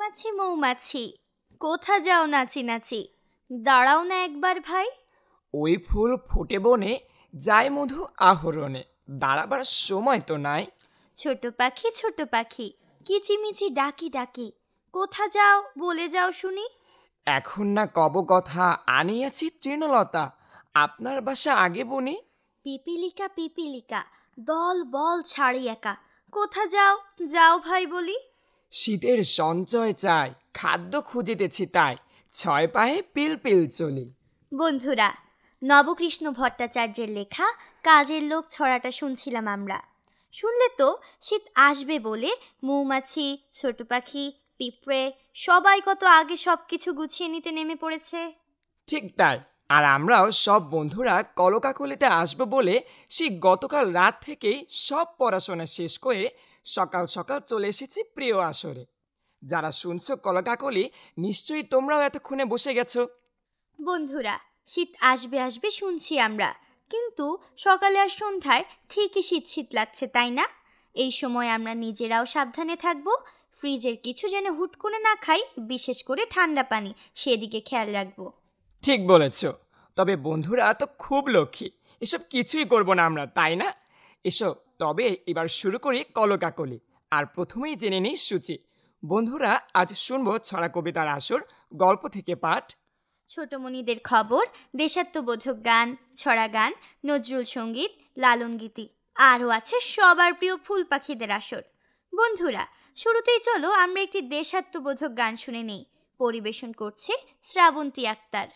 মৌমাছি মৌমাছি, কোথা যাও নাচি নাচি, দাঁড়াও না একবার ভাই। ওই ফুল ফোটে বনে, যায় মধু আহরণে, দাঁড়াবার সময় তো নাই। ছোট পাখি কিচিমিচি ডাকি ডাকি, কোথা যাও বলে যাও শুনি। এখন না কব কথা, আনিয়াছি তৃণলতা, আপনার বাসা আগে বনি। পিপিলিকা দল বল ছাড়ি একা, কোথা যাও যাও ভাই বলি। শীতের সঞ্চয় চাই, খাদ্য খুঁজিতেছি তাই, 6 পায়ে পিল পিল চলি। বন্ধুরা, নবকৃষ্ণ ভট্টাচার্যের লেখা কাজের লোক ছড়াটা শুনছিলাম আমরা। শুনলে তো শীত আসবে বলে মৌমাছি, ছোট পাখি, পিঁপড়ে সবাই কত আগে সবকিছু গুছিয়ে নিতে নেমে পড়েছে। ঠিক তাই। আর আমরাও সব বন্ধুরা কলকাকলিতে আসবো বলে সেই গতকাল রাত থেকেই সব পড়াশোনা শেষ করে সকাল সকাল চলে এসেছি প্রিয় আসরে। যারা শুনছো কলকাকলি, নিশ্চয়ই তোমরাও এতক্ষণে বসে গেছো। বন্ধুরা, শীত আসবে আসবে শুনছি আমরা, কিন্তু সকালে আর সন্ধ্যায় ঠিকই শীত শীত লাগছে, তাই না? এই সময় আমরা নিজেরাও সাবধানে থাকবো, ফ্রিজের কিছু যেন হুট করে না খাই, বিশেষ করে ঠান্ডা পানি, সেদিকে খেয়াল রাখবো। ঠিক বলেছ। তবে বন্ধুরা তো খুব লক্ষ্মী, এসব কিছুই করব না আমরা, তাই না? এসো তবে এবার শুরু করি কলকাকলি। আর প্রথমেই জেনে নিই সূচি। বন্ধুরা, আজ শুনবো ছড়া কবিতার আসর, গল্প থেকে পাঠ, ছোটমণিদের খবর, দেশাত্মবোধক গান, ছড়া গান, নজরুল সঙ্গীত, লালন গীতি, আরও আছে সবার প্রিয় ফুল পাখিদের আসর। বন্ধুরা, শুরুতেই চলো আমরা একটি দেশাত্মবোধক গান শুনে নেই। পরিবেশন করছে শ্রাবন্তী আক্তার।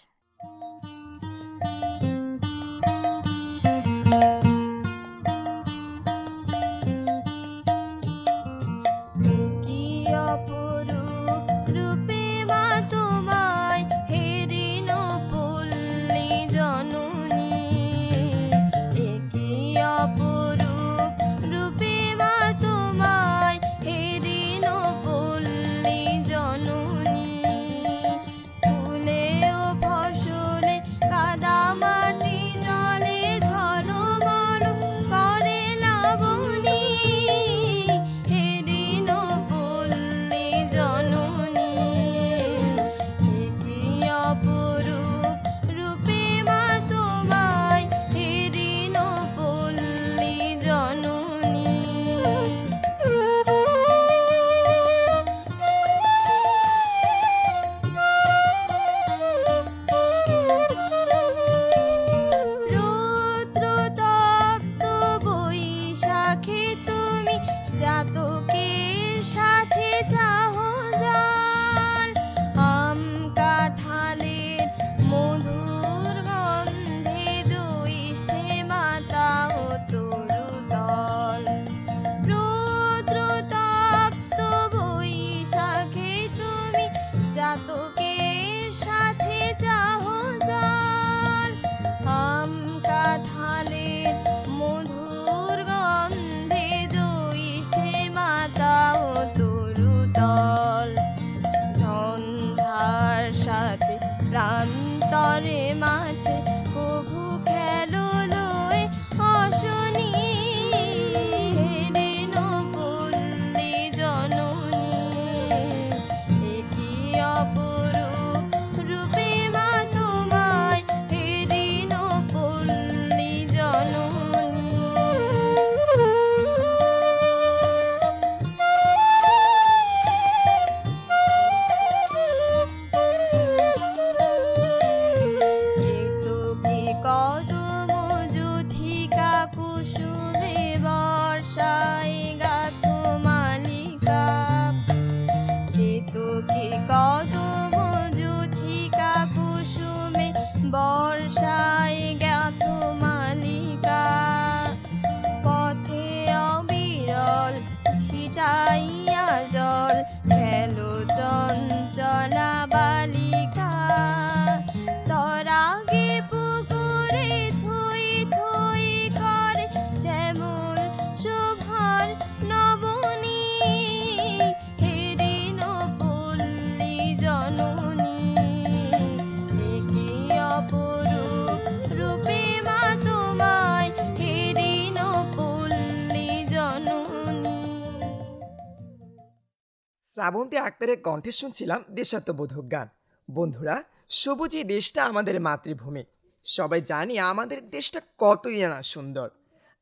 শ্রাবন্তী আক্তারের কণ্ঠে শুনছিলাম দেশাত্মবোধক গান। বন্ধুরা, সবুজ এই দেশটা আমাদের মাতৃভূমি। সবাই জানি আমাদের দেশটা কতই না সুন্দর।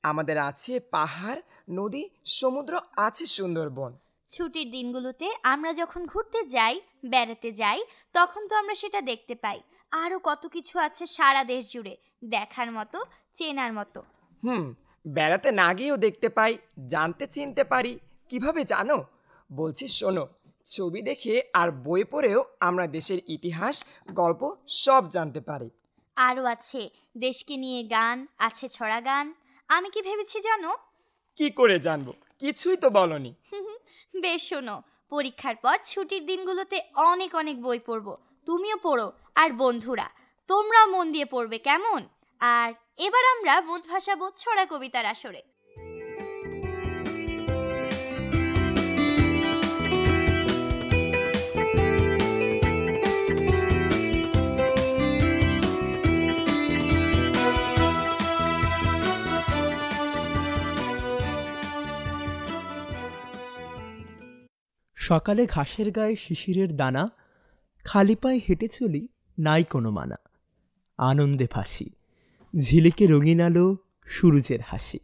আমাদের আছে পাহাড়, নদী, সমুদ্র, আছে সুন্দরবন। ছুটির দিনগুলোতে আমরা যখন ঘুরতে যাই, বেড়াতে যাই, তখন তো আমরা সেটা দেখতে পাই। আরও কত কিছু আছে সারা দেশ জুড়ে দেখার মতো, চেনার মতো। হুম, বেড়াতে না গিয়েও দেখতে পাই, জানতে চিনতে পারি। কিভাবে জানো? বলছি শোনো। ছবি দেখে আর বই পড়েও আমরা দেশের ইতিহাস, গল্প সব জানতে পারি। আরও আছে দেশকে নিয়ে গান, আছে ছড়া গান। আমি কি ভেবেছি জানো? কি করে জানবো? কিছুই তো বলনি। বেশ শোনো, পরীক্ষার পর ছুটির দিনগুলোতে অনেক অনেক বই পড়বো। তুমিও পড়ো, আর বন্ধুরা তোমরাও মন দিয়ে পড়বে, কেমন? আর এবার আমরা মন ভাসাবো ছড়া কবিতার আসরে। সকালে ঘাসের গায়ে শিশিরের দানা, খালি পায়ে হেঁটে চলি, নাই কোনো মানা। আনন্দে ভাসি, ঝিলিকে রঙিন আলো, সূরজের হাসি।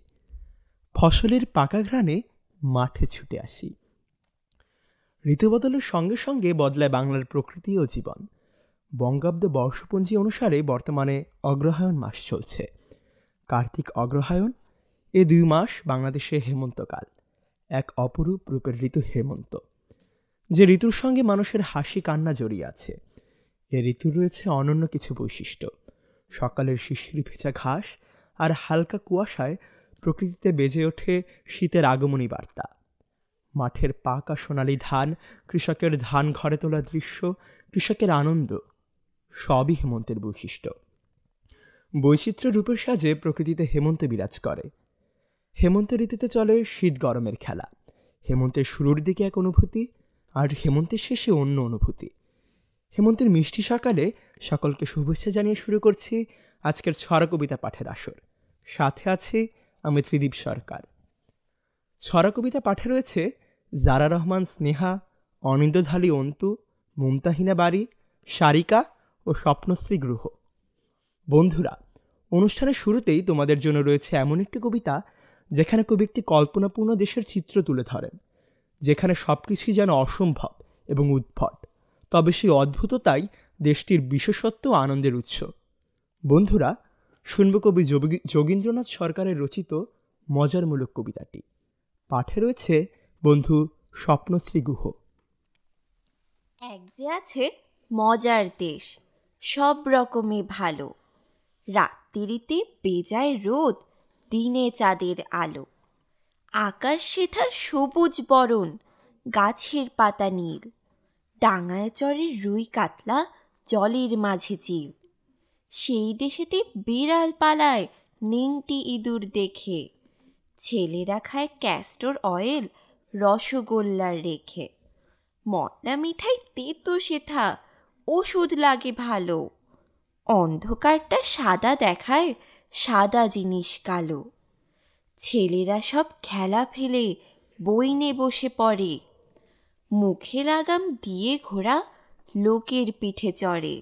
ফসলের পাকা ঘ্রাণে মাঠে ছুটে আসি। ঋতু বদলের সঙ্গে সঙ্গে বদলায় বাংলার প্রকৃতি ও জীবন। বঙ্গাব্দ বর্ষপঞ্জি অনুসারে বর্তমানে অগ্রহায়ণ মাস চলছে। কার্তিক অগ্রহায়ণ, এ 2 মাস বাংলাদেশে হেমন্তকাল, এক অপরূপ রূপের ঋতু হেমন্ত। যে ঋতুর সঙ্গে মানুষের হাসি কান্না জড়িয়ে আছে। এ ঋতুর রয়েছে অনন্য কিছু বৈশিষ্ট্য। সকালের শিশির ভেজা ঘাস আর হালকা কুয়াশায় প্রকৃতিতে বেজে ওঠে শীতের আগমনী বার্তা। মাঠের পাকা সোনালি ধান, কৃষকের ধান ঘরে তোলা দৃশ্য, কৃষকের আনন্দ, সবই হেমন্তের বৈশিষ্ট্য। বৈচিত্র্য রূপের সাজে প্রকৃতিতে হেমন্ত বিরাজ করে। হেমন্ত ঋতুতে চলে শীত গরমের খেলা। হেমন্তের শুরুর দিকে এক অনুভূতি, আর হেমন্তের শেষে অন্য অনুভূতি। হেমন্তের মিষ্টি সকালে সকলকে শুভেচ্ছা জানিয়ে শুরু করছি আজকের ছড়া কবিতা পাঠের আসর। সাথে আছি আমি ত্রিদীপ সরকার। ছড়া কবিতা পাঠে রয়েছে জারা রহমান স্নেহা, অনিন্দ্যধালী অন্তু, মুমতাহিনা বাড়ি, সারিকা ও স্বপ্নশ্রী গ্রহ। বন্ধুরা, অনুষ্ঠানের শুরুতেই তোমাদের জন্য রয়েছে এমন একটি কবিতা যেখানে কবি একটি কল্পনাপূর্ণ দেশের চিত্র তুলে ধরেন, যেখানে সবকিছুই যেন অসম্ভব এবং উদ্ভট, তবে সেই অদ্ভুততাই দেশটির বিশেষত্ব ও আনন্দের উৎস। বন্ধুরা, শুনব কবি যোগীন্দ্রনাথ সরকারের রচিত মজারমূলক কবিতাটি। পাঠে রয়েছে বন্ধু স্বপ্নশ্রী গুহ। এক যে আছে মজার দেশ, সব রকমে ভালো। রাত্রিতে বেজায় রোদ, দিনে চাঁদের আলো। আকাশ সেথা সবুজ বরণ, গাছের পাতা নীল। ডাঙায় চরে রুই কাতলা, জলের মাঝে চিল। সেই দেশেতে বিড়াল পালায় নেংটি ইঁদুর দেখে। ছেলেরা খায় ক্যাস্টর অয়েল, রসগোল্লার রেখে। মটনা মিঠাই তেতো সেথা, ওষুধ লাগে ভালো। অন্ধকারটা সাদা দেখায়, সাদা জিনিস কালো। ছেলেরা সব খেলা ফেলে বইনে বসে পড়ে। মুখে লাগাম দিয়ে ঘোড়া লোকের পিঠে চড়ে।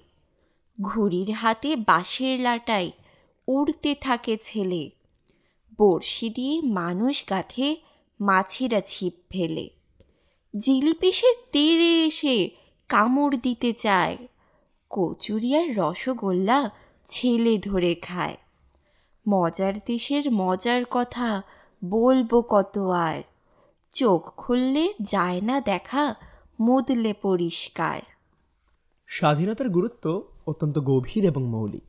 ঘুড়ির হাতে বাঁশের লাটায় উড়তে থাকে ছেলে। বড়শি দিয়ে মানুষ গাঁথে, মাছেরা ছিপ ফেলে। জিলিপি সে তেড়ে এসে কামড় দিতে চায়। কচুরি আর রসগোল্লা ছেলে ধরে খায়। মজার দেশের মজার কথা বলবো কত আর। চোখ খুললে যায় না দেখা, মুদলে পরিষ্কার। স্বাধীনতার গুরুত্ব অত্যন্ত গভীর এবং মৌলিক।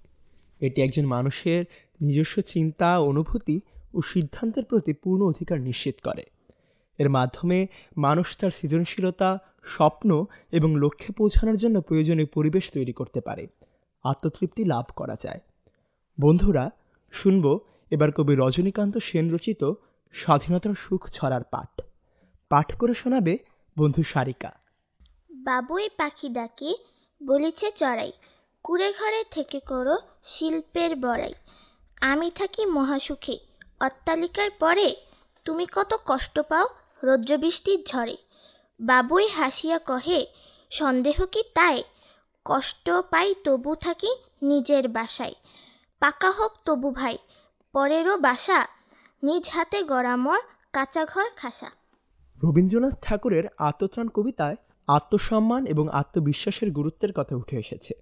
এটি একজন মানুষের নিজস্ব চিন্তা, অনুভূতি ও সিদ্ধান্তের প্রতি পূর্ণ অধিকার নিশ্চিত করে। এর মাধ্যমে মানুষ তার সৃজনশীলতা, স্বপ্ন এবং লক্ষ্যে পৌঁছানোর জন্য প্রয়োজনীয় পরিবেশ তৈরি করতে পারে। আত্মতৃপ্তি লাভ করা যায়। বন্ধুরা, শুনব এবার কবি রজনীকান্ত সেন রচিত স্বাধীনতার সুখ ছড়ার পাঠ। পাঠ করে শোনাবে বন্ধু সারিকা। বাবুই পাখি ডাকে, বলেছে চড়াই, কুড়ে ঘরে থেকে করো শিল্পের বড়াই। আমি থাকি মহাসুখে, অট্টালিকার পরে, তুমি কত কষ্ট পাও রৌদ্র বৃষ্টির ঝড়ে। বাবুই হাসিয়া কহে, সন্দেহ কি তাই? কষ্ট পাই তবু থাকি নিজের বাসায়। পাকা হোক তবু ভাই পরেরও বাসা, নিজ হাতে গড়া মোর কাঁচা ঘর খাসা। রবীন্দ্রনাথ ঠাকুরের আত্মত্রাণ কবিতায় আত্মসম্মান এবং আত্মবিশ্বাসের গুরুত্বের কথা উঠে এসেছে।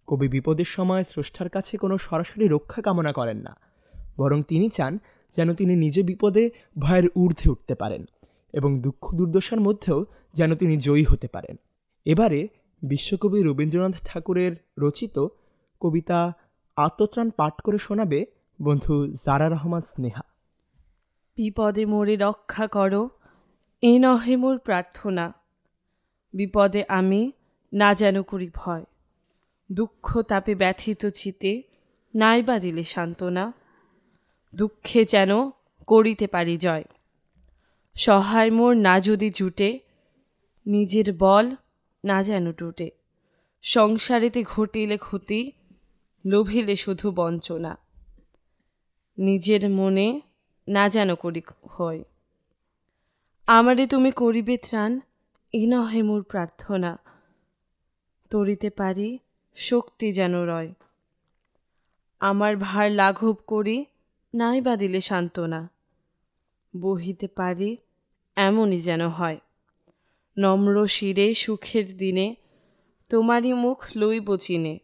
কবি বিপদের সময় স্রষ্টার কাছে কোনো সরাসরি রক্ষা কামনা করেন না, বরং তিনি চান যেন তিনি নিজে বিপদে ভয়ের ঊর্ধ্বে উঠতে পারেন এবং দুঃখ দুর্দশার মধ্যেও যেন তিনি জয়ী হতে পারেন। এবারে বিশ্বকবি রবীন্দ্রনাথ ঠাকুরের রচিত কবিতা আত্মত্রাণ পাঠ করে শোনাবে বন্ধু জারা রহমান স্নেহা। বিপদে মোরে রক্ষা করো, এ নহে মোর প্রার্থনা। বিপদে আমি না যেন করি ভয়, দুঃখ তাপে ব্যথিত চিতে নাইবা দিলে সান্ত্বনা। দুঃখে যেন করিতে পারি জয়, সহায় মোর না যদি জুটে, নিজের বল না যেন টুটে। সংসারেতে ঘটিলে ক্ষতি, লোভিলে শুধু বঞ্চনা। নিজের মনে না যেন করি হয়, আমারে তুমি করিবে ত্রাণ, এ নহে মোর প্রার্থনা। তরিতে পারি শক্তি যেন রয়, আমার ভার লাঘব করি নাইবা দিলে সান্ত্বনা। বহিতে পারি এমনই যেন হয়, নম্র শিরে সুখের দিনে তোমারই মুখ লইব চিনে।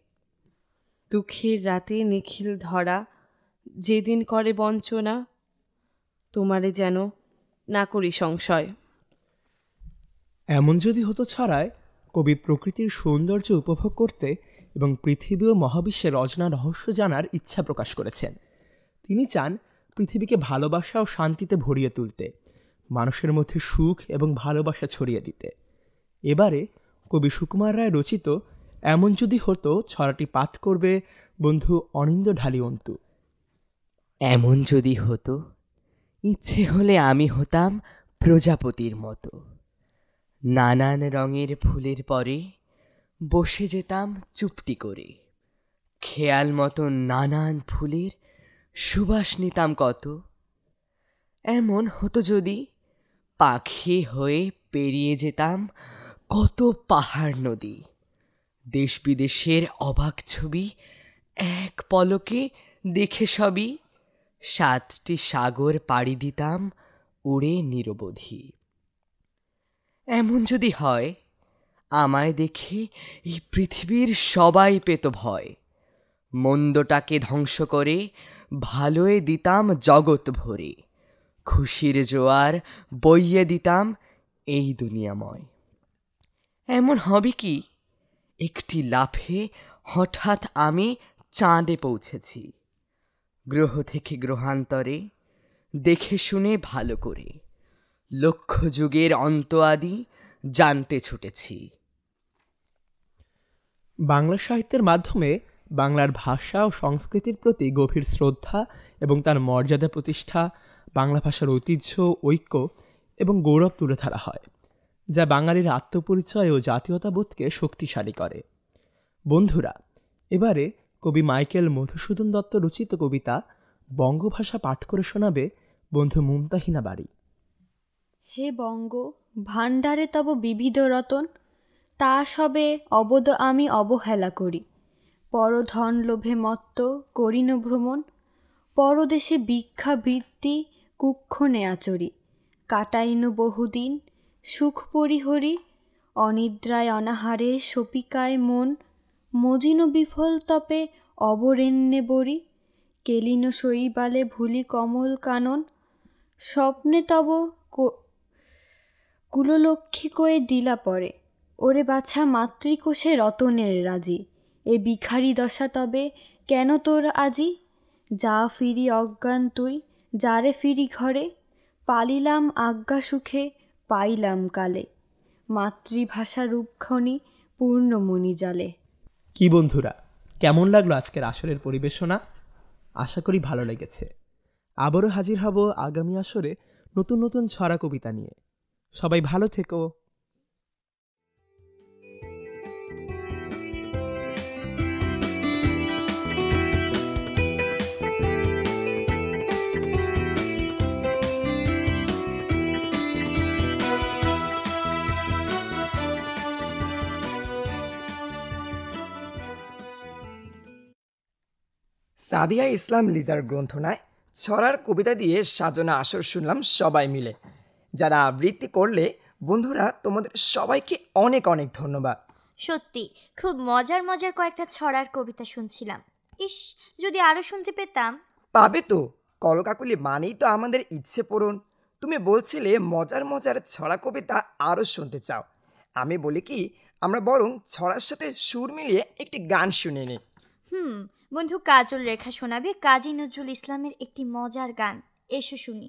দুঃখের রাতে নিখিল ধরা, যেদিন করে বঞ্চনা, তোমারে যেন না করি সংশয়। এমন যদি হতো ছড়ায় কবি প্রকৃতির সৌন্দর্য উপভোগ করতে এবং পৃথিবী ও মহাবিশ্বের অজানা রহস্য জানার ইচ্ছা প্রকাশ করেছেন। তিনি চান পৃথিবীকে ভালোবাসা ও শান্তিতে ভরিয়ে তুলতে, মানুষের মধ্যে সুখ এবং ভালোবাসা ছড়িয়ে দিতে। এবারে কবি সুকুমার রায় রচিত এমন যদি হতো ছড়াটি পাঠ করবে বন্ধু অনিন্দ ঢালি অন্তু। এমন যদি হতো, ইচ্ছে হলে আমি হতাম প্রজাপতির মতো। নানান রঙের ফুলের পরে বসে যেতাম চুপটি করে। খেয়াল মতো নানান ফুলের সুবাস নিতাম কত। এমন হতো যদি, পাখি হয়ে পেরিয়ে যেতাম কত পাহাড় নদী। দেশ বিদেশের অবাক ছবি এক পলকে দেখে সবই। 7টি সাগর পাড়ি দিতাম উড়ে নিরবধি। এমন যদি হয়, আমায় দেখে এই পৃথিবীর সবাই পেত ভয়। মন্দটাকে ধ্বংস করে ভালোয় দিতাম জগৎ ভরে। খুশির জোয়ার বইয়ে দিতাম এই দুনিয়াময়। এমন হবে কি, একটি লাফে হঠাৎ আমি চাঁদে পৌঁছেছি। গ্রহ থেকে গ্রহান্তরে দেখে শুনে ভালো করে লক্ষ যুগের অন্ত আদি জানতে ছুটেছি। বাংলা সাহিত্যের মাধ্যমে বাংলার ভাষা ও সংস্কৃতির প্রতি গভীর শ্রদ্ধা এবং তার মর্যাদা প্রতিষ্ঠা, বাংলা ভাষার ঐতিহ্য, ঐক্য এবং গৌরব তুলে ধরা হয়, যা বাঙালির আত্মপরিচয় ও জাতীয়তাবোধকে শক্তিশালী করে। বন্ধুরা, এবারে কবি মাইকেল মধুসূদন দত্ত রচিত কবিতা বঙ্গভাষা পাঠ করে শোনাবে বন্ধু মুমতাহিনা বাড়ি। হে বঙ্গ, ভাণ্ডারে তব বিবিধ রতন, তা সবে অবদ আমি অবহেলা করি। পরধন লোভে মত্ত করিন ভ্রমণ, পরদেশে ভিক্ষাবৃত্তি কুক্ষণে আচরি। কাটাইন বহুদিন সুখ পরিহরি, অনিদ্রায় অনাহারে সপিকায় মন। মজিন বিফল তপে অবরেণ্যে বরি, কেলিন শৈবালে ভুলি কমল কানন। স্বপ্নে তব কুললক্ষ্মী কয়ে দিলা পরে, ওরে বাছা মাতৃকোষে রতনের রাজি। এ ভিখারি দশা তবে কেন তোর আজি? যা ফিরি অজ্ঞান তুই, যারে ফিরি ঘরে। পালিলাম আজ্ঞা সুখে, পাইলাম কালে। মাতৃভাষা রূপক্ষণি পূর্ণমণি জালে। কি বন্ধুরা, কেমন লাগলো আজকের আসরের পরিবেশনা? আশা করি ভালো লেগেছে। আবারও হাজির হব আগামী আসরে নতুন নতুন ছড়া কবিতা নিয়ে। সবাই ভালো থেকো। সাদিয়া ইসলাম লিজার গ্রন্থনায় ছড়ার কবিতা দিয়ে সাজানো আসর শুনলাম সবাই মিলে। যারা আবৃত্তি করলে বন্ধুরা, তোমাদের সবাইকে অনেক অনেক ধন্যবাদ। সত্যি খুব মজার মজার কয়েকটা ছড়ার কবিতা শুনছিলাম। ইস, যদি আরও শুনতে পেতাম। পাবে তো, কলকাকলি মানেই তো আমাদের ইচ্ছে পূরণ। তুমি বলছিলে মজার মজার ছড়া কবিতা আরও শুনতে চাও। আমি বলি কি, আমরা বরং ছড়ার সাথে সুর মিলিয়ে একটি গান শুনে নিই। বন্ধু কাজল রেখা শোনাবে কাজী নজরুল ইসলামের একটি মজার গান। এসো শুনি।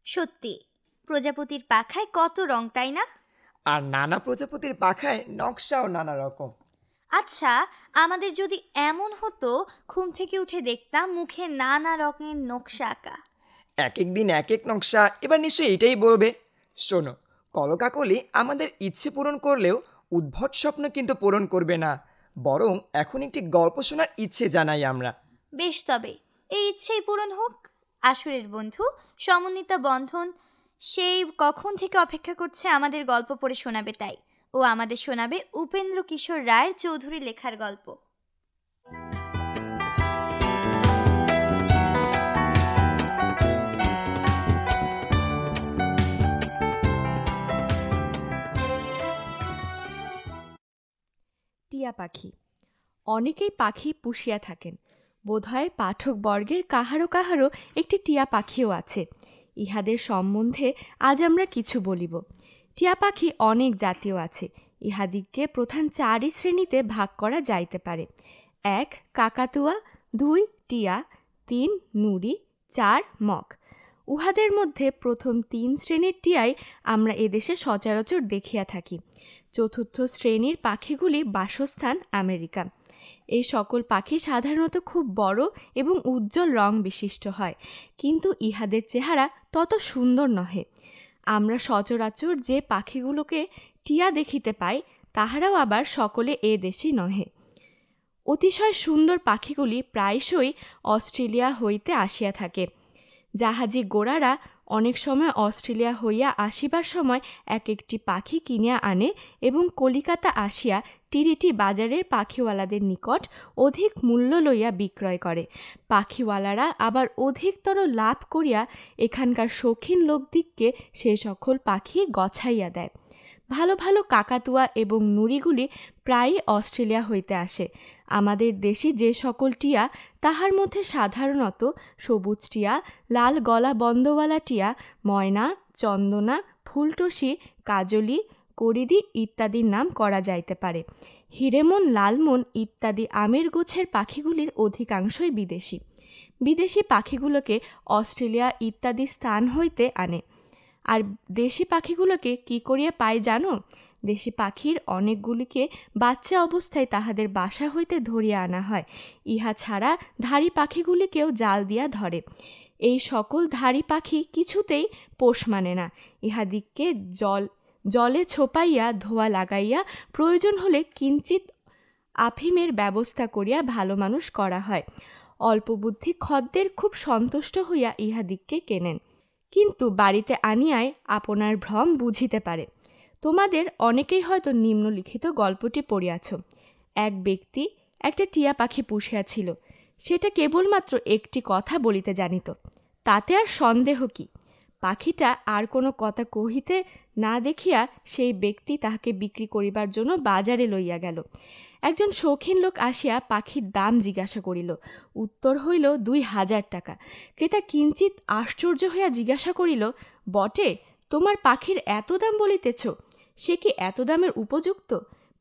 সত্যি প্রজাপতির পাখায় কত রং, তাই না? আর নানা প্রজাপতির পাখায় নকশাও নানা রকম। আচ্ছা, আমাদের যদি এমন হতো ঘুম থেকে উঠে দেখতাম মুখে নানা রকমের নকশা আঁকা। এক এক দিন এক এক নকশা, এবার নিশ্চয়ই এটাই বলবে। শোনো, কলকাকলি আমাদের ইচ্ছে পূরণ করলেও উদ্ভট স্বপ্ন কিন্তু পূরণ করবে না, বরং এখন একটি গল্প শোনার ইচ্ছে জানাই আমরা। বেশ, তবে এই ইচ্ছেই পূরণ হোক। আসরের বন্ধু সমন্বিতা বন্ধন সেই কখন থেকে অপেক্ষা করছে আমাদের গল্প পড়ে শোনাবে, তাই ও আমাদের শোনাবে উপেন্দ্র কিশোর রায়ের চৌধুরী লেখার গল্প। টিয়া পাখি। অনেকেই পাখি পুষিয়া থাকেন, বোধহয় পাঠকবর্গের কাহারো কাহারো একটি টিয়া পাখিও আছে। ইহাদের সম্বন্ধে আজ আমরা কিছু বলিব। টিয়া পাখি অনেক জাতীয় আছে। ইহাদিগকে প্রধান 4 শ্রেণীতে ভাগ করা যাইতে পারে। 1 কাকাতুয়া, 2 টিয়া, 3 নুড়ি, 4 মগ। উহাদের মধ্যে প্রথম 3 শ্রেণীর টিয়াই আমরা এদেশে সচরাচর দেখিয়া থাকি। চতুর্থ শ্রেণীর পাখিগুলি বাসস্থান আমেরিকা। এই সকল পাখি সাধারণত খুব বড় এবং উজ্জ্বল রং বিশিষ্ট হয়, কিন্তু ইহাদের চেহারা তত সুন্দর নহে। আমরা সচরাচর যে পাখিগুলোকে টিয়া দেখিতে পাই, তাহারাও আবার সকলে এ দেশি নহে। অতিশয় সুন্দর পাখিগুলি প্রায়শই অস্ট্রেলিয়া হইতে আসিয়া থাকে। জাহাজি গোড়ারা অনেক সময় অস্ট্রেলিয়া হইয়া আসিবার সময় এক একটি পাখি কিনিয়া আনে এবং কলিকাতা আসিয়া টিরিটি বাজারের পাখিওয়ালাদের নিকট অধিক মূল্য লইয়া বিক্রয় করে। পাখিওয়ালারা আবার অধিকতর লাভ করিয়া এখানকার শৌখিন লোকদিগকে সে সকল পাখি গছাইয়া দেয়। ভালো ভালো কাকাতুয়া এবং নুড়িগুলি প্রায়ই অস্ট্রেলিয়া হইতে আসে। আমাদের দেশে যে সকল টিয়া, তাহার মধ্যে সাধারণত সবুজ টিয়া, লাল গলা বন্ধওয়ালা টিয়া, ময়না, চন্দনা, ফুলটসি, কাজলি, করিদি ইত্যাদির নাম করা যাইতে পারে। হিরেমন, লালমন ইত্যাদি আমের গোছের পাখিগুলির অধিকাংশই বিদেশি। বিদেশি পাখিগুলোকে অস্ট্রেলিয়া ইত্যাদি স্থান হইতে আনে। আর দেশি পাখিগুলোকে কি করিয়া পায় জানো? দেশি পাখির অনেকগুলিকে বাচ্চা অবস্থায় তাহাদের বাসা হইতে ধরিয়া আনা হয়। ইহা ছাড়া ধাড়ি পাখিগুলিকেও জাল দিয়া ধরে। এই সকল ধাড়ি পাখি কিছুতেই পোষ মানে না। ইহাদিগকে জলে ছোপাইয়া ধোয়া লাগাইয়া প্রয়োজন হলে কিঞ্চিত আফিমের ব্যবস্থা করিয়া ভালো মানুষ করা হয়। অল্পবুদ্ধি খদ্দের খুব সন্তুষ্ট হইয়া ইহাদিগকে কেনেন, কিন্তু বাড়িতে আনিয়ায় আপনার ভ্রম বুঝিতে পারে। তোমাদের অনেকেই হয়তো নিম্নলিখিত গল্পটি পড়িয়াছ। এক ব্যক্তি একটা টিয়া পাখি পুষিয়াছিল। সেটা কেবলমাত্র একটি কথা বলিতে জানিত, তাতে আর সন্দেহ কি? পাখিটা আর কোনো কথা কহিতে না দেখিয়া সেই ব্যক্তি তাহাকে বিক্রি করিবার জন্য বাজারে লইয়া গেল। একজন শৌখিন লোক আসিয়া পাখির দাম জিজ্ঞাসা করিল। উত্তর হইল 2000 টাকা। ক্রেতা কিঞ্চিত আশ্চর্য হইয়া জিজ্ঞাসা করিল, বটে, তোমার পাখির এত দাম বলিতেছ? সে কি এত দামের উপযুক্ত?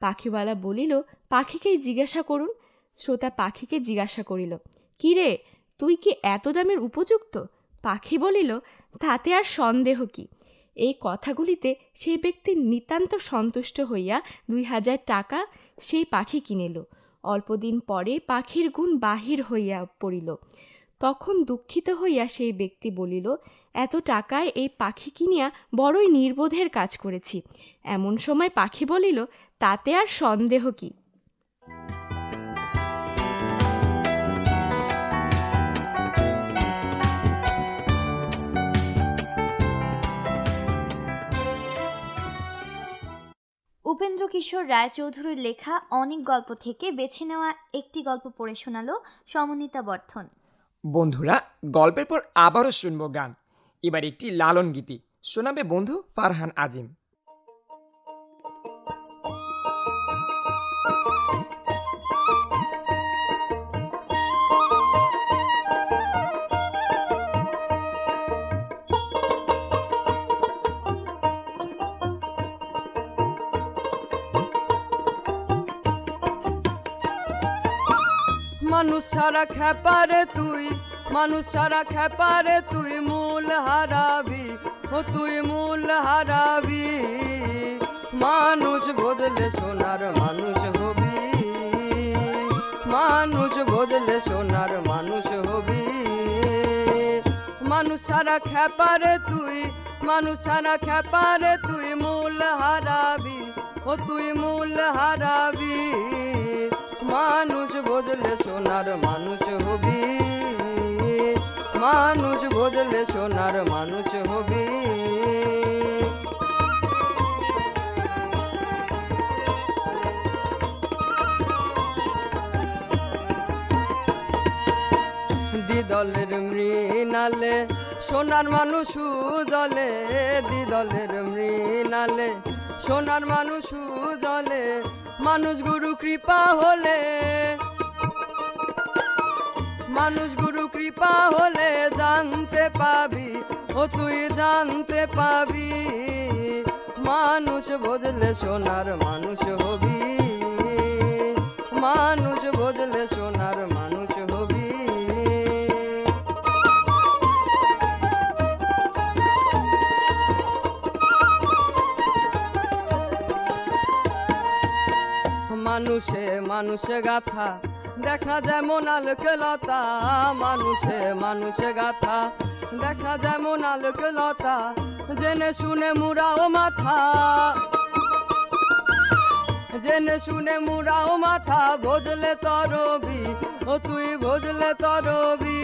পাখিওয়ালা বলিল, পাখিকেই জিজ্ঞাসা করুন। শ্রোতা পাখিকে জিজ্ঞাসা করিল, কি রে, তুই কি এত দামের উপযুক্ত? পাখি বলিল, তাতে আর সন্দেহ কি? এই কথাগুলিতে সেই ব্যক্তি নিতান্ত সন্তুষ্ট হইয়া 2000 টাকা সেই পাখি কিনিল। অল্পদিন পরে পাখির গুণ বাহির হইয়া পড়িল। তখন দুঃখিত হইয়া সেই ব্যক্তি বলিল, এত টাকায় এই পাখি কিনিয়া বড়ই নির্বোধের কাজ করেছি। এমন সময় পাখি বলিল, তাতে আর সন্দেহ কি? উপেন্দ্র কিশোর রায়চৌধুরীর লেখা অনেক গল্প থেকে বেছে নেওয়া একটি গল্প পড়ে শোনালো সমন্বিতা বর্ধন। বন্ধুরা, গল্পের পর আবারও শুনবো গান। এবার একটি লালন গীতি শোনাবে বন্ধু ফারহান আজিম। মানুষ ছাড়া খেপারে তুই, মানুষ ছাড়া খেপারে তুই মূল হারাবি, ও তুই মূল হারাবি। মানুষ বদলে সোনার মানুষ হবি, মানুষ বদলে সোনার মানুষ হবি। মানুষ ছাড়া খেপারে তুই, মানুষ ছাড়া খেপারে তুই মূল হারাবি, ও তুই মূল হারাবি। মানুষ বদলে সোনার মানুষ হবি, মানুষ বদলে সোনার মানুষ হবি। দ্বিদলের মৃণালে সোনার মানুষ জলে, দ্বিদলের মৃণালে সোনার মানুষ জলে। মানুষ গুরু কৃপা হলে, মানুষ গুরু কৃপা হলে জানতে পাবি, ও তুই জানতে পাবি। মানুষ বদলে সোনার মানুষ হবি, মানুষ বদলে সোনার মানুষ হবি। মানুষে গাথা দেখা যেমন আলোকলতা, মানুষে মানুষে গাথা দেখা যেমন আলোকলতা, জেনে শুনে মুড়াও মাথা, জেনে শুনে মুড়াও মাথা, ভজলে তরবি ও তুই ভজলে তরবি,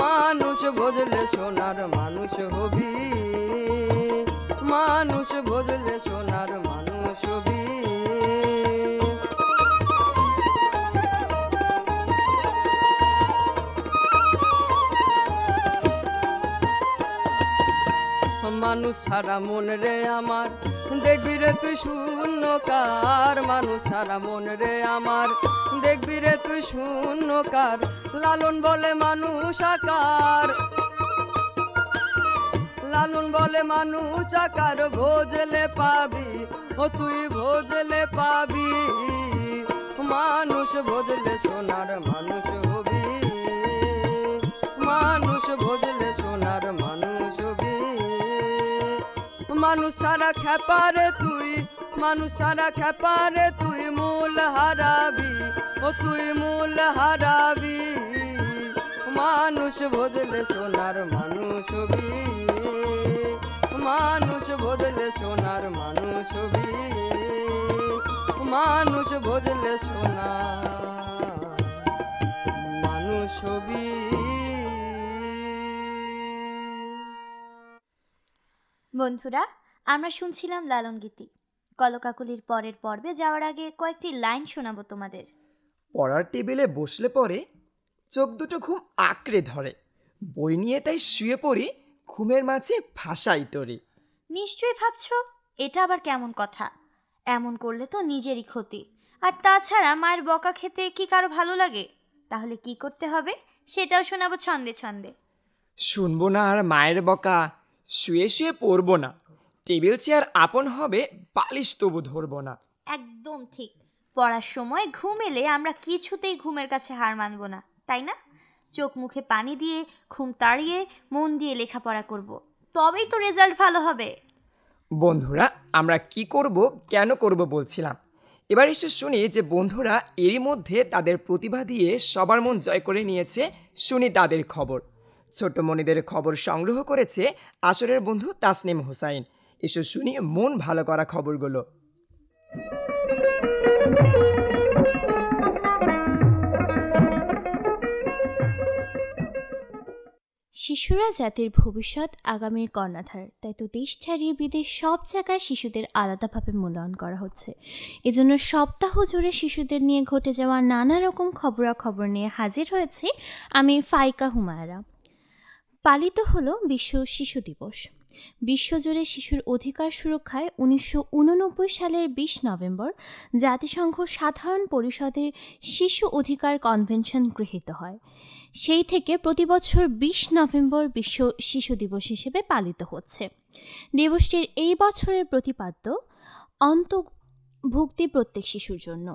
মানুষ ভজলে সোনার মানুষ হবি, মানুষ ভজলে সোনার মানুষ হবি। মানুষ ছাড়া মন রে আমার দেখবি রে তুই শূন্যকার, মানুষ ছাড়া মন রে আমার দেখবি রে তুই শূন্যকার, লালন বলে মানুষ আকার, লালন বলে মানুষ আকার, ভোজলে পাবি ও তুই ভোজলে পাবি, মানুষ ভোজলে সোনার মানুষ হবি, মানুষ ভোজলে সোনার মানুষ হবি। মানুষ ছাড়া খেপারে তুই, মানুষ ছাড়া খেপারে তুই মূল হারাবি ও তুই মূল হারাবি, মানুষ ভজলে সোনার মানুষ হবি, মানুষ ভজলে সোনার মানুষ হবি, মানুষ ভজলে সোনার মানুষ হবি। বন্ধুরা, আমরা শুনছিলাম লালন গীতি। কলকাকলির পরের পর্বে যাওয়ার আগে কয়েকটি লাইন শোনাবো তোমাদের। পড়ার টেবিলে বসলে পরে চোখ দুটো ঘুম আঁকড়ে ধরে, বই নিয়ে তাই শুয়ে পড়ি, ঘুমের মাঝে ভাষাই তরি। নিশ্চয়ই ভাবছো এটা আবার কেমন কথা? এমন করলে তো নিজেরই ক্ষতি। আর তাছাড়া মায়ের বকা খেতে কি কারো ভালো লাগে? তাহলে কি করতে হবে সেটাও শোনাবো ছন্দে ছন্দে। শুনবো না আর মায়ের বকা, শুয়ে শুয়ে পড়বো না, টেবিল চেয়ার আপন হবে, বালিশ তবু ধরবো না। একদম ঠিক। পড়ার সময় ঘুম এলে আমরা কিছুতেই ঘুমের কাছে হার মানব না, তাই না? চোখ মুখে পানি দিয়ে ঘুম তাড়িয়ে মন দিয়ে লেখাপড়া করব, তবেই তো রেজাল্ট ভালো হবে। বন্ধুরা, আমরা কি করব কেন করব বলছিলাম। এবার এসে শুনি যে বন্ধুরা এরই মধ্যে তাদের প্রতিভা দিয়ে সবার মন জয় করে নিয়েছে। শুনি তাদের খবর। ছোট মনিদের খবর সংগ্রহ করেছে আসরের বন্ধু তাসনিম হোসাইন। এসে শুনি মন ভালো করা খবরগুলো। শিশুরা জাতির ভবিষ্যৎ, আগামীর কর্ণধার। তাই তো দেশ ছাড়িয়ে বিদেশ সব জায়গায় শিশুদের আলাদাভাবে মূল্যায়ন করা হচ্ছে। এজন্য সপ্তাহ জুড়ে শিশুদের নিয়ে ঘটে যাওয়া নানা রকম খবরাখবর নিয়ে হাজির হয়েছি আমি ফাইকা হুমায়রা। পালিত হলো বিশ্ব শিশু দিবস। বিশ্বজুড়ে শিশুর অধিকার সুরক্ষায় 1989 সালের 20 নভেম্বর জাতিসংঘ সাধারণ পরিষদে শিশু অধিকার কনভেনশন গৃহীত হয়। সেই থেকে প্রতি বছর 20 নভেম্বর বিশ্ব শিশু দিবস হিসেবে পালিত হচ্ছে। দিবসটির এই বছরের প্রতিপাদ্য অন্তর্ভুক্তি প্রত্যেক শিশুর জন্য,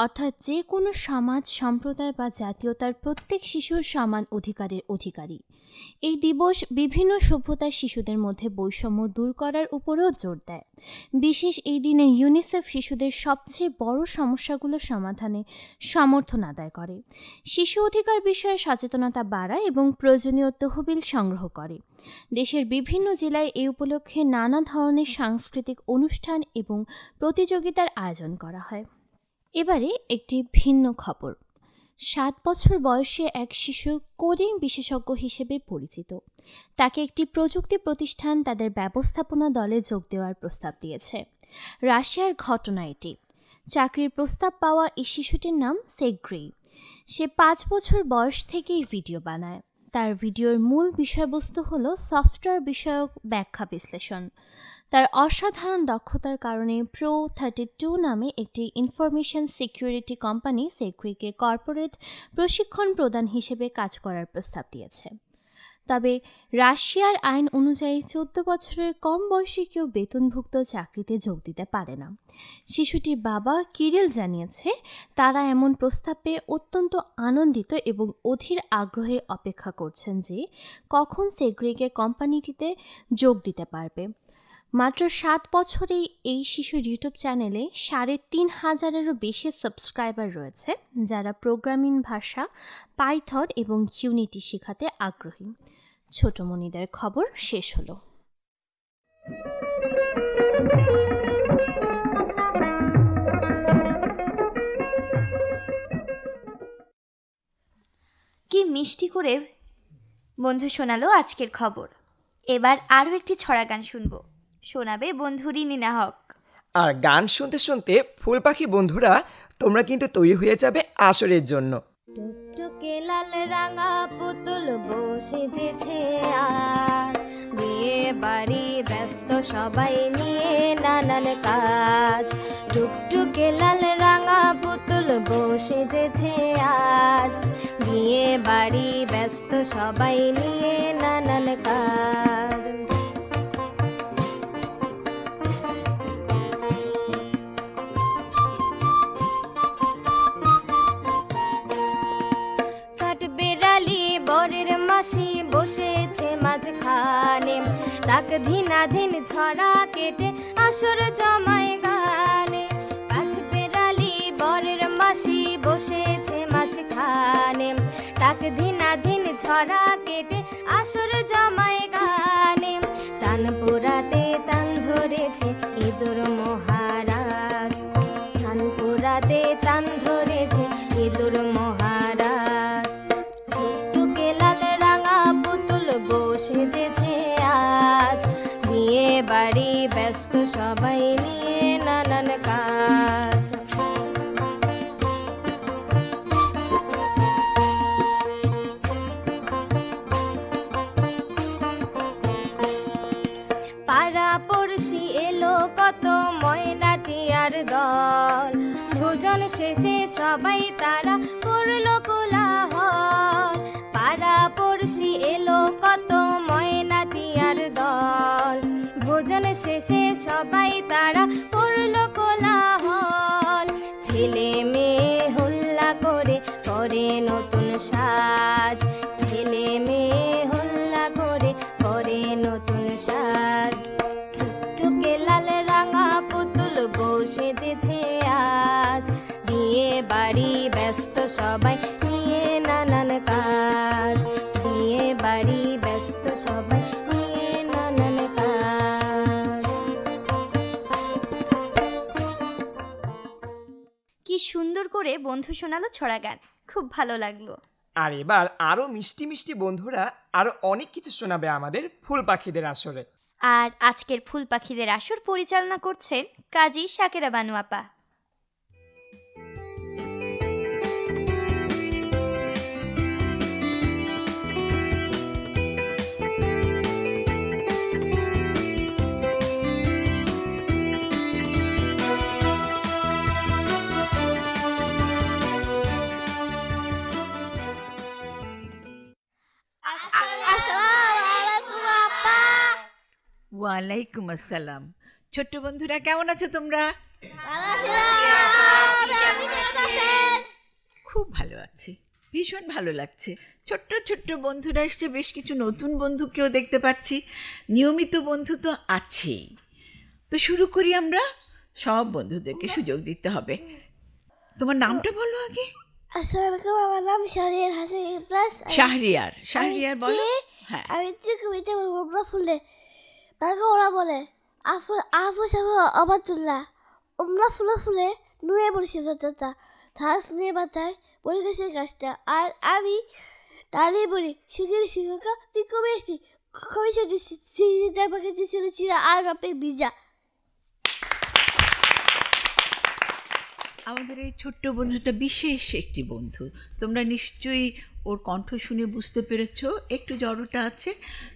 অর্থাৎ যে কোনো সমাজ, সম্প্রদায় বা জাতীয়তার প্রত্যেক শিশুর সমান অধিকারের অধিকারী। এই দিবস বিভিন্ন সভ্যতার শিশুদের মধ্যে বৈষম্য দূর করার উপরেও জোর দেয়। বিশেষ এই দিনে ইউনিসেফ শিশুদের সবচেয়ে বড় সমস্যাগুলো সমাধানে সমর্থন আদায় করে, শিশু অধিকার বিষয়ে সচেতনতা বাড়ায় এবং প্রয়োজনীয় তহবিল সংগ্রহ করে। দেশের বিভিন্ন জেলায় এই উপলক্ষে নানা ধরনের সাংস্কৃতিক অনুষ্ঠান এবং প্রতিযোগিতার আয়োজন করা হয়। এবারে একটি ভিন্ন খবর। 7 বছর বয়সে এক শিশু কোডিং বিশেষজ্ঞ হিসেবে পরিচিত। তাকে একটি প্রযুক্তি প্রতিষ্ঠান তাদের ব্যবস্থাপনা দলে যোগ দেওয়ার প্রস্তাব দিয়েছে। রাশিয়ার ঘটনা এটি। চাকরির প্রস্তাব পাওয়া এই শিশুটির নাম সেগ্রি। সে 5 বছর বয়স থেকেই ভিডিও বানায়। তার ভিডিওর মূল বিষয়বস্তু হলো সফটওয়্যার বিষয়ক ব্যাখ্যা বিশ্লেষণ। তার অসাধারণ দক্ষতার কারণে Pro32 নামে একটি ইনফরমেশন সিকিউরিটি কোম্পানি সেগ্রিকে কর্পোরেট প্রশিক্ষণ প্রদান হিসেবে কাজ করার প্রস্তাব দিয়েছে। তবে রাশিয়ার আইন অনুযায়ী 14 বছরের কম বয়সী কেউ বেতনভুক্ত চাকরিতে যোগ দিতে পারে না। শিশুটির বাবা কিরিল জানিয়েছে তারা এমন প্রস্তাব পেয়ে অত্যন্ত আনন্দিত এবং অধীর আগ্রহে অপেক্ষা করছেন যে কখন সেগ্রিকে কোম্পানিটিতে যোগ দিতে পারবে। মাত্র 7 বছরেই এই শিশুর ইউটিউব চ্যানেলে 3,500-এরও বেশি সাবস্ক্রাইবার রয়েছে, যারা প্রোগ্রামিং ভাষা পাইথন এবং ইউনিটি শেখাতে আগ্রহী। ছোট মনিদের খবর শেষ হলো। কি মিষ্টি করে বন্ধু শোনালো আজকের খবর। এবার আরও একটি ছড়া গান শুনবো, শোনাবে বন্ধু রিনিনা হক। আর গান শুনতে শুনতে ফুল পাখি বন্ধুরা তোমরা কিন্তু তৈরি হয়ে যাবে আসরের জন্য। টুকটুকে লাল রাঙা পুতুল বসে যেছে আজ, বিয়ে বাড়ি ব্যস্ত সবাই নিয়ে নানান কাজ। টুকটুকে লাল রাঙা পুতুল বসে যেছে আজ, বিয়ে বাড়ি ব্যস্ত সবাই নিয়ে নানান কাজ। বরের মাসি বসেছে মাঝখানে, তাক ধিনাধিন ছড়া কেটে আসর জমায় গানে। কাঠ বেড়ালি বরের মাসি বসেছে মাঝখানে, তাক ধিনাধিন ছড়া কেটে আসর জমায় গানে। তান পোড়াতে তান ধরেছে ইঁদুর মহারাজ, তান পোড়াতে তান ধরেছে ইঁদুর মহারাজ। সেজেছে আজ, বিয়ে বাড়ি ব্যস্ত সবাই নিয়ে নানান কাজ। পাড়া পড়শি এলো কত ময়নাটিয়ার দল, ভোজন শেষে সবাই তারা করলো কোলাহল। পাড়া পড়শি এলো কত ময়নাটিয়ার দল, ভোজন শেষে সবাই তারা করলো কোলাহল। ছেলে মেয়ে হল্লা করে করে নতুন সাজ, ছেলে মেয়ে হল্লা করে করে নতুন সাজ। টুকটুকে লাল রাঙা পুতুল বসে যেছে আজ, বিয়ে বাড়ি ব্যস্ত সবাই নিয়ে নানান কাজ। বিয়ে বাড়ি ব্যস্ত সবাই নিয়ে নানান কাজ। কি সুন্দর করে বন্ধু শোনালো ছড়া গান, খুব ভালো লাগলো। আর এবার আরো মিষ্টি মিষ্টি বন্ধুরা আরো অনেক কিছু শোনাবে আমাদের ফুল পাখিদের আসরে। আর আজকের ফুল পাখিদের আসর পরিচালনা করছেন কাজী শাকেরা বানু আপা। ওয়ালাইকুম আসসালাম। ছোট্ট বন্ধুরা কেমন আছো তোমরা? খুব ভালো আছি, ভীষণ ভালো লাগছে। ছোট্ট ছোট্ট বন্ধুরা এসছে, বেশ কিছু নতুন বন্ধুকেও দেখতে পাচ্ছি, নিয়মিত বন্ধু তো আছেই। তো শুরু করি আমরা, সব বন্ধুদেরকে সুযোগ দিতে হবে। তোমার নামটা বলো আগে। আসসালামু আলাইকুম, আমার নাম শাহরিয়ার হাসান ইমরাস। শাহরিয়ার, শাহরিয়ার বলো। হ্যাঁ, আমি যে কবিতা বলবো আমরা ফুলে, তাকে ওরা বলে আবু সাহেব আবাদুল্লাহ। আমরা ফুলে ফুলে নুয়ে পড়েছি যতটা ঘাস নিয়ে মাথায় পড়ে গেছে গাছটা। আর আমি দাঁড়িয়ে পড়ি শিখের শিক্ষকা, তুই কবে আসবি? কবে ছুটি? সিঁড়িটা আমাকে দিয়েছিল চিরা আর আপনি ভিজা। আমাদের এই ছোট্ট বন্ধুটা বিশেষ একটি বন্ধু। তোমরা নিশ্চয়ই ওর কণ্ঠ শুনে বুঝতে পেরেছ একটু জড়তা আছে,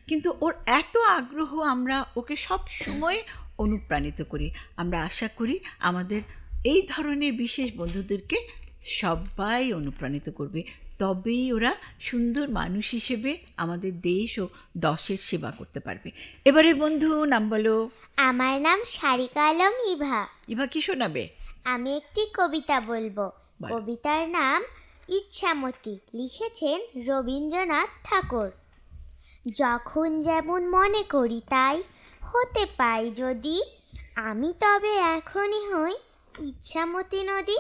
কিন্তু ওর এত আগ্রহ, আমরা ওকে সব সময় অনুপ্রাণিত করি। আমরা আশা করি আমাদের এই ধরনের বিশেষ বন্ধুদেরকে সবাই অনুপ্রাণিত করবে, তবেই ওরা সুন্দর মানুষ হিসেবে আমাদের দেশ ও দশের সেবা করতে পারবে। এবারে বন্ধু নাম বলো। আমার নাম সারিকা আলম ইভা। ইভা কি শোনাবে? আমি একটি কবিতা বলবো। কবিতার নাম ইচ্ছামতি, লিখেছেন রবীন্দ্রনাথ ঠাকুর। যখন যেমন মনে করি তাই হতে পাই যদি, আমি তবে এখনই হই ইচ্ছামতী নদী।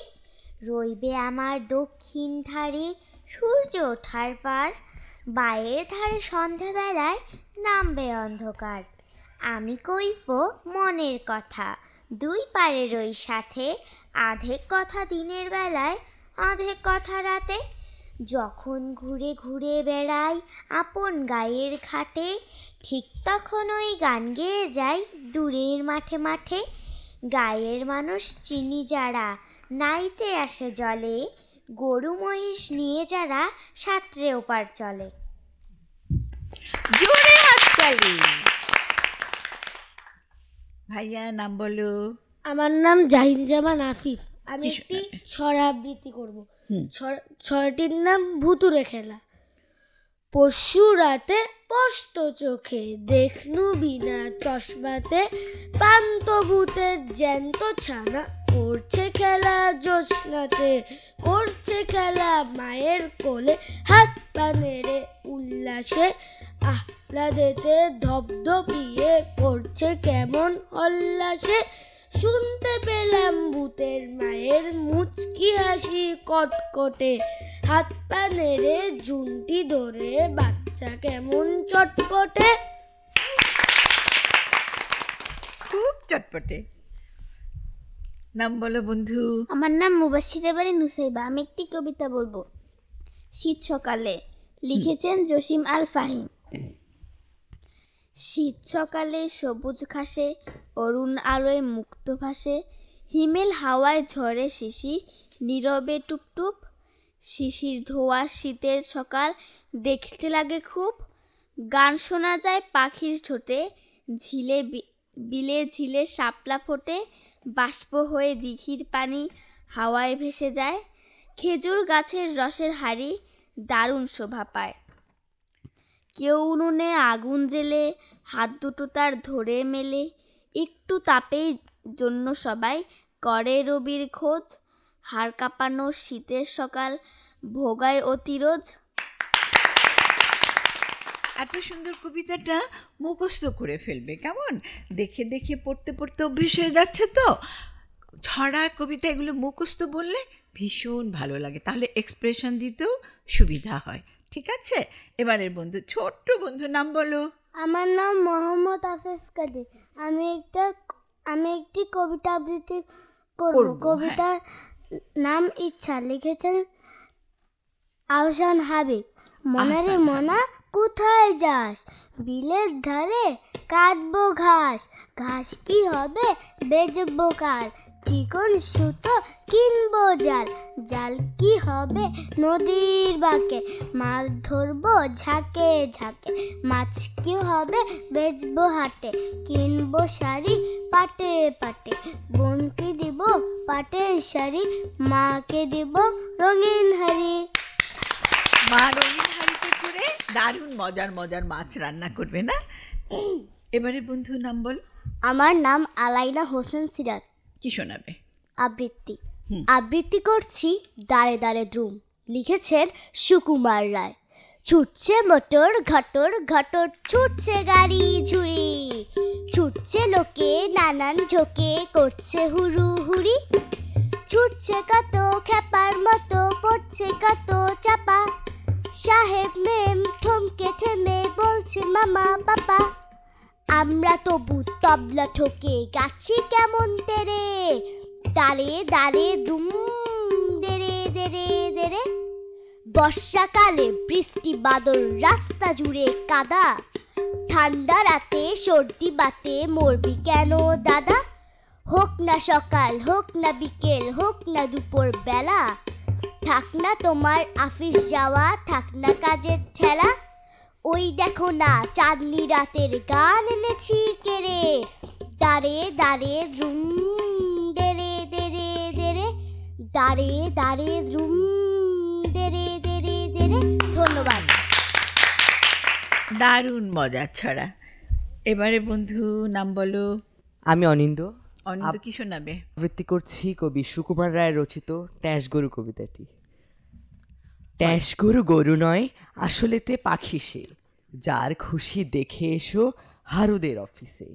রইবে আমার দক্ষিণ ধারে সূর্য ওঠার পার, বাইরের ধারে সন্ধ্যাবেলায় নামবে অন্ধকার। আমি কইব মনের কথা, দুই পারের ওই সাথে, আধেক কথা দিনের বেলায়, আধেক কথা রাতে। যখন ঘুরে ঘুরে বেড়াই আপন গায়ের ঘাটে, ঠিক তখন ওই গান গেয়ে যাই দূরের মাঠে মাঠে। গায়ের মানুষ চিনি যারা নাইতে আসে জলে, গরু মহিষ নিয়ে যারা সাঁতরে ওপার চলে। জোরে হাততালি। ভাইয়া নাম বলো। আমার নাম জাহিন জামান আফিফ। আমি একটি ছড়া আবৃত্তি করব। ছড়াটির নাম ভুতুরে খেলা। পরশু রাতে স্পষ্ট চোখে দেখনু বিনা চশমাতে, পান্ত ভূতের জ্যান্ত ছানা করছে খেলা জ্যোৎস্নাতে, করছে খেলা মায়ের কোলে, হাত পা নেড়ে উল্লাসে, আহ্লাদেতে ধপধপিয়ে করছে কেমন উল্লাসে। শুনতে পেলাম ভূতের মায়ের মুচকি হাসি কটকটে, হাত পা নেড়ে ঝুন্টি ধরে বাচ্চা কেমন চটপটে। খুব চটপটে। নাম বলো বন্ধু। আমার নাম মুবাশিরা বাড়ি নুসাইবা। আমি একটি কবিতা বলবো। শীত সকালে, লিখেছেন জসিম আল ফাহিম। শীত সকালে সবুজ ঘাসে অরুণ আলোয় মুক্ত ভাসে, হিমেল হাওয়ায় ঝরে শিশির নীরবে টুপটুপ। শিশির ধোয়া শীতের সকাল দেখতে লাগে খুব, গান শোনা যায় পাখির ঠোঁটে, ঝিলে বিলে ঝিলে শাপলা ফোটে, বাষ্প হয়ে দিঘির পানি হাওয়ায় ভেসে যায়। খেজুর গাছের রসের হাড়ি দারুণ শোভা পায়। কেউ উনুনে আগুন জেলে হাত দুটো তার ধরে মেলে, একটু তাপেই জন্য সবাই করে রবির খোঁজ। হাড় কাঁপানো শীতের সকাল ভোগায় অতিরোজ। এত সুন্দর কবিতাটা মুখস্থ করে ফেলবে, কেমন? দেখে দেখে পড়তে পড়তে অভ্যেস হয়ে যাচ্ছে তো। ছড়া কবিতা এগুলো মুখস্থ বললে ভীষণ ভালো লাগে, তাহলে এক্সপ্রেশন দিতেও সুবিধা হয়। ঠিক আছে, এবারের বন্ধু, ছোট্ট বন্ধু, নাম বলো। আমার নাম মোহাম্মদ আফিফ কাদের। আমি একটি কবিতা আবৃত্তি করব। কবিতার নাম ইচ্ছা, লিখেছেন আহসান হাবিব। মনারে মনা কোথায় যাস, বিলের ধারে কাটবো ঘাস, ঘাস কি হবে বেচবো কাল, চিকন সুতো কিনবো জাল, জাল কি হবে নদীর বাঁকে, মাছ ধরবো ঝাঁকে ঝাঁকে, মাছ কি হবে বেচবো হাটে, কিনবো শাড়ি পাটে পাটে, বোনকে দিব পাটের শাড়ি, মাকে দিব রঙিন হাড়ি। মা রঙিন হাড়িতে করে দারুণ মজার মজার মাছ রান্না করবে না? এবারে বন্ধু নাম বল। আমার নাম আলাইনা হোসেন সিরাত। কি শোনাবে? আবৃত্তি। আবৃত্তি করছি দাঁড়ে দাঁড়ে দ্রুম, লিখেছেন সুকুমার রায়। ছুটছে মোটর ঘটর ঘটর, ছুটছে গাড়ি ঝুড়ি, ছুটছে লোকে নানান ঝোঁকে, করছে হুড়ু হুড়ি, ছুটছে কত খেপার মতো, পড়ছে কত চাপা, সাহেব মেম থমকে থেমে বলছে মামা পাপা, আমরা তবু তবলা ঠোকে গাছি কেমন তেরে, দাঁড়ে দাঁড়ে দুম দেরে দেরে দেরে। বর্ষাকালে বৃষ্টি বাদল রাস্তা জুড়ে কাদা, ঠান্ডা রাতে সর্দি বাতে মরবি কেন দাদা, হোক না সকাল হোক না বিকেল হোক না দুপুর বেলা, থাক না তোমার অফিস যাওয়া থাক না কাজের ছেলা, ওই দেখো না চাঁদনি রাতের গান এনেছি কেড়ে, দাঁড়ে দাঁড়ে দ্রুম দেরে দেরে দেরে, দাঁড়ে দাঁড়ে দ্রুম দেরে দেরে দেরে। ধন্যবাদ। দারুণ মজার ছড়া। এবারে বন্ধু নাম বলো। আমি অনিন্দ। অনিন্দ কি শোনাবে? আবৃত্তি করছি কবি সুকুমার রায় রচিত ট্যাঁস গরু কবিতাটি। ট্যাঁস গরু গরু নয়, আসলেতে পাখি সে, যার খুশি দেখে এসো হারুদের অফিসে,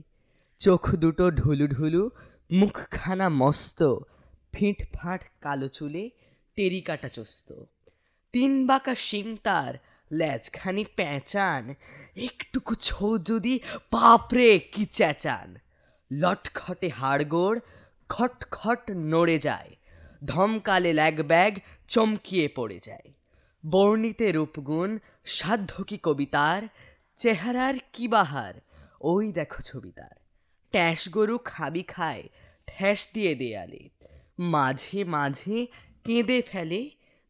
চোখ দুটো ঢুলু ঢুলু, মুখখানা মস্ত, ফিঁটফাট কালো চুলে টেরি কাটা চস্ত, 3 বাঁকা শিং তার, ল্যাজখানি প্যাঁচান, একটুকু ছৌ যদি বাপরে কি চেঁচান। লটখটে হাড়গোড়, খটখট নড়ে যায়, ধমকালে ল্যাগ ব্যাগ চমকিয়ে পড়ে যায়। বর্ণিতে রূপগুণ, সাধ্য কি কবিতার, চেহারার কি বাহার, ওই দেখো ছবি তার। ট্যাঁস গরু খাবি খায় ঠ্যাস দিয়ে দেয়ালে, মাঝে মাঝে কেঁদে ফেলে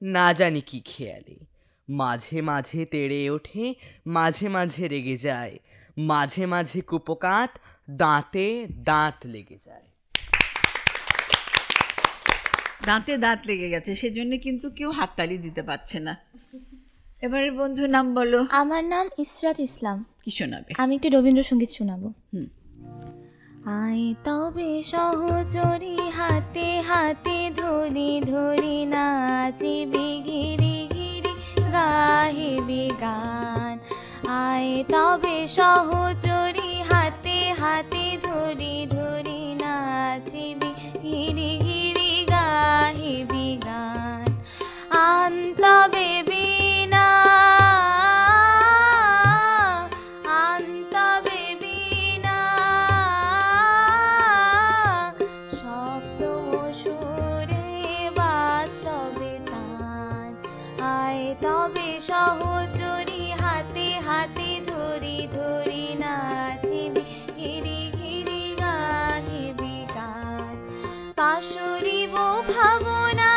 না জানি কি খেয়ালে। মাঝে মাঝে তেড়ে ওঠে, মাঝে মাঝে রেগে যায়, মাঝে মাঝে কুপোকাত, দাঁতে দাঁত লেগে যায়। দাঁতে দাঁত লেগে গেছে, সেজন্য কিন্তু কেউ হাততালি দিতে পারছে না। এবারে বন্ধু নাম বলো। আমার নাম ইসরাত ইসলাম। কি শোনাবে? আমি একটি রবীন্দ্রসঙ্গীত শোনাবো। আয় তবে সহচরি হাতে হাতে ধরি ধরি নাচিবি গিরি গিরি গাহিবি গান। আয় তবে সহচরি হাতে হাতে ধরি ধরি নাচিবি গিরি গিরি গাহিবি গান। আন্তবে বিনা আন্তবে বিনা সপ্তম সুরে বাতবে তান। আয় তবে সহচরি হাতে হাতে ধরি ধরি নাচিবি গিরি গিরি গাহিবি গান। পাশরিব ভাবনা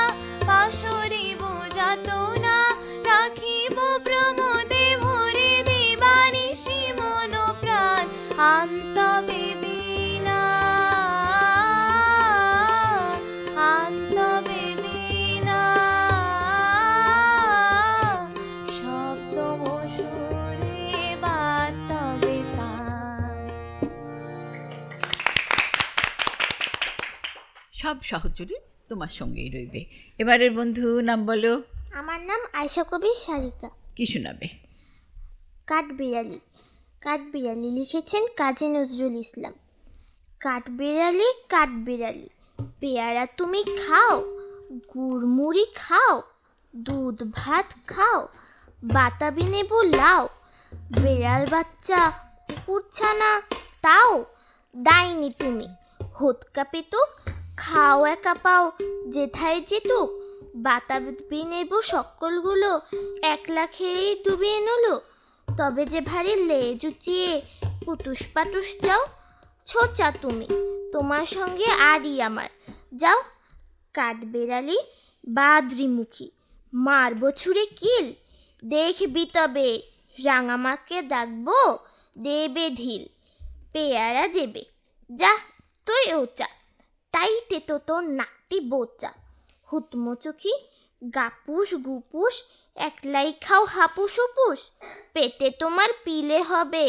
পাশরিব যাতনা, রাখিব প্রমোদে ভরে দিবানিশি মন প্রাণ। আন্তবে বিনা আন্তবে বিনা সপ্তম সুরে বাতবে তান। সব সহচরী তোমার সঙ্গেই রইবে। এবারের বন্ধু নাম বলো। আমার নাম আয়শা কবির সারিকা। কি শোনাবে? কাঠবিড়ালি। কাঠবিড়ালি লিখেছেন কাজী নজরুল ইসলাম। কাঠবিড়ালি কাঠবিড়ালি, পেয়ারা তুমি খাও, গুড়মুড়ি খাও, দুধ ভাত খাও, বাতাবি নেবু লাও, বিড়াল বাচ্চা কুকুরছানা তাও, দাইনি তুমি হোতকা পেতুক, খাও একা পাও যেথায় যেতুক, বাতাবি নেবু সকলগুলো একলা খেয়েই ডুবিয়ে নলো। তবে যে ভারী লেজ উঁচিয়ে পুটুস পাটুস যাও, ছোচা তুমি তোমার সঙ্গে আরই আমার যাও। কাঠবেড়ালি বাদ্রিমুখী, মারব ছুঁড়ে কিল, দেখবি তবে রাঙামাকে ডাকবো দেবে ঢিল, পেয়ারা দেবে যা তুই ওচা, তাইতে তো তোর নাকটি বোচা। হুতমচুকি গাপুস গুপুস, একলাই খাও হাপুস হুপুস, পেটে তোমার পিলে হবে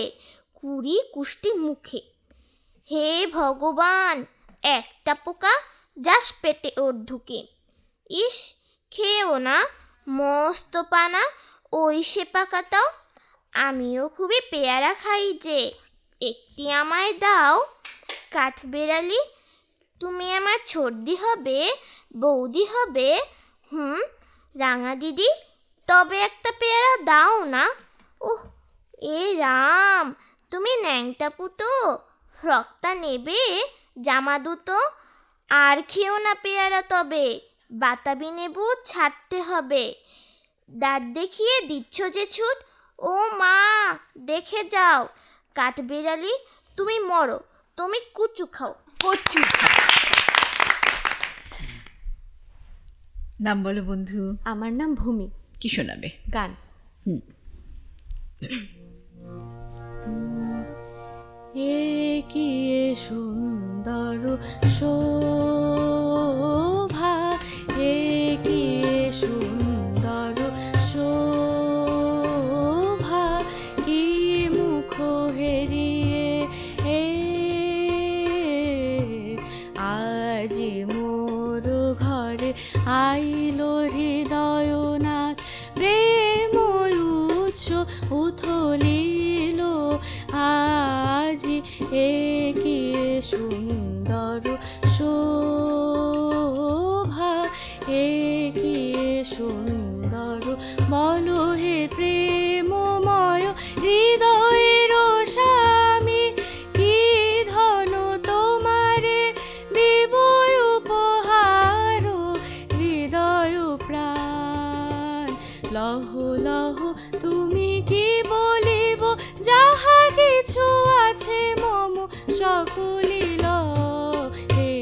20 কুষ্টি মুখে। হে ভগবান, একটা পোকা যাস পেটে ওর ঢুকে। ইস খেয়েও না, মস্ত পানা ওই সে পাকাতাও। আমিও খুবই পেয়ারা খাই যে, একটি আমায় দাও। কাঠবেড়ালি তুমি আমার ছোটদি হবে, বৌদি হবে। রাঙা দিদি তবে একটা পেয়ারা দাও না। ওহ এ রাম, তুমি ন্যাংটা পুতো, ফ্রকটা নেবে, জামা দুটো। আর খেও না পেয়ারা তবে, বাতাবি নেবু ছাড়তে হবে। দাঁত দেখিয়ে দিচ্ছ যে ছুট, ও মা দেখে যাও। কাঠবেড়ালি তুমি মরো, তুমি কুচু খাও। কচু নাম বলো বন্ধু। আমার নাম ভূমি। কি শোনাবে? গান। এ কি সুন্দর শোভা, এ কি সুন্দর শোভা, কি মুখ হেরিয়ে আজি মোর ঘরে আইল হৃদয়নাথ, প্রেম উৎস উথলিল আজি এ কি সুন্দর শোভা, এ কি সুন্দর বলো হে প্রেমময় হৃদয়ের স্বামী, কি ধন তোমারে দেব উপহার হৃদয় প্রাণ। লহ লহ তুমি কি বলিব, যাহা কিছু আছে মম সকলি হে